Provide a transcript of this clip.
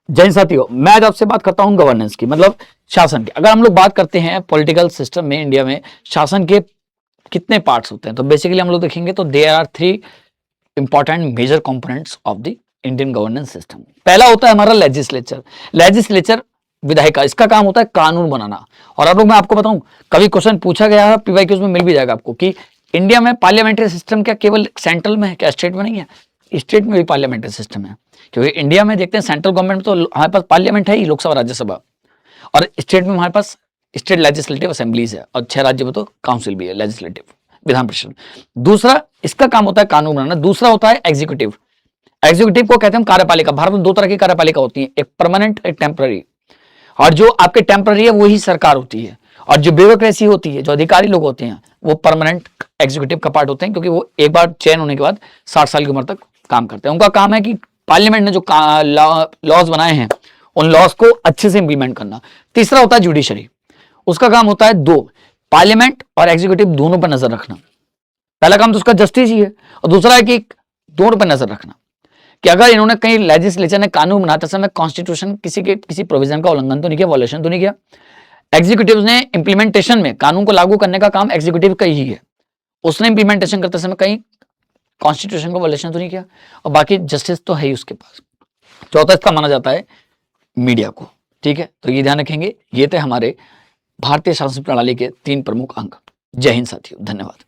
जय हिंद साथियों, मैं आज आपसे बात करता हूं गवर्नेंस की, मतलब शासन की। अगर हम लोग बात करते हैं पॉलिटिकल सिस्टम में इंडिया में शासन के कितने पार्ट्स होते हैं, तो बेसिकली हम लोग देखेंगे तो there are 3 important major components of the Indian governance system. पहला होता है हमारा लेजिस्लेचर। लेजिस्लेचर विधायिका, इसका काम होता है कानून बनाना। और अब लोग मैं आपको बताऊं, कभी क्वेश्चन पूछा गया है, पीवाईक्यूज में मिल भी जाएगा आपको, कि इंडिया में पार्लियामेंट्री सिस्टम क्या केवल सेंट्रल में है, क्या स्टेट में नहीं है? स्टेट में भी पार्लियामेंट्री सिस्टम है, क्योंकि इंडिया में देखते हैं सेंट्रल गवर्नमेंट में तो हमारे पास पार्लियामेंट है ही, लोकसभा राज्यसभा, और स्टेट में हमारे पास स्टेट लेजिस्लेटिव असेंबलीज है, और 6 राज्य में तो काउंसिल भी है, लेजिस्लेटिव विधान परिषद। दूसरा इसका काम होता है कानून बनाना। दूसरा होता है एग्जीक्यूटिव। एग्जीक्यूटिव को कहते हैं कार्यपालिका। भारत में 2 तरह की कार्यपालिका होती है, एक परमानेंट, एक टेम्पररी। और जो आपके टेम्पररी है वही सरकार होती है, और जो ब्यूरोक्रेसी होती है, जो अधिकारी लोग होते हैं, वो परमानेंट एग्जीक्यूटिव का पार्ट होते हैं, क्योंकि वो एक बार चयन होने के बाद 60 साल की उम्र तक काम करते हैं। उनका काम है कि पार्लियामेंट ने जो लॉज बनाए हैं उन लॉज को अच्छे से इंप्लीमेंट करना। तीसरा होता है जुडिशरी। उसका काम होता है 2, पार्लियामेंट और एग्जीक्यूटिव दोनों पर नजर रखना। पहला काम तो उसका जस्टिस ही है, और दूसरा है कि दोनों पर नजर रखना कि अगर इन्होंने कहीं लेजिस्लेचर ने कानून बनाते समय कॉन्स्टिट्यूशन किसी प्रोविजन का उल्लंघन तो नहीं किया, वॉयलेशन तो नहीं किया। एग्जीक्यूटिव ने इंप्लीमेंटेशन में कानून को लागू करने का काम एग्जीक्यूटिव का ही है, उसने इंप्लीमेंटेशन करते समय कहीं कॉन्स्टिट्यूशन का वॉयलेशन तो नहीं किया, और बाकी जस्टिस तो है ही उसके पास। चौथा इसका माना जाता है मीडिया को। ठीक है, तो ये ध्यान रखेंगे। ये थे हमारे भारतीय शासन प्रणाली के 3 प्रमुख अंग। जय हिंद साथियों, धन्यवाद।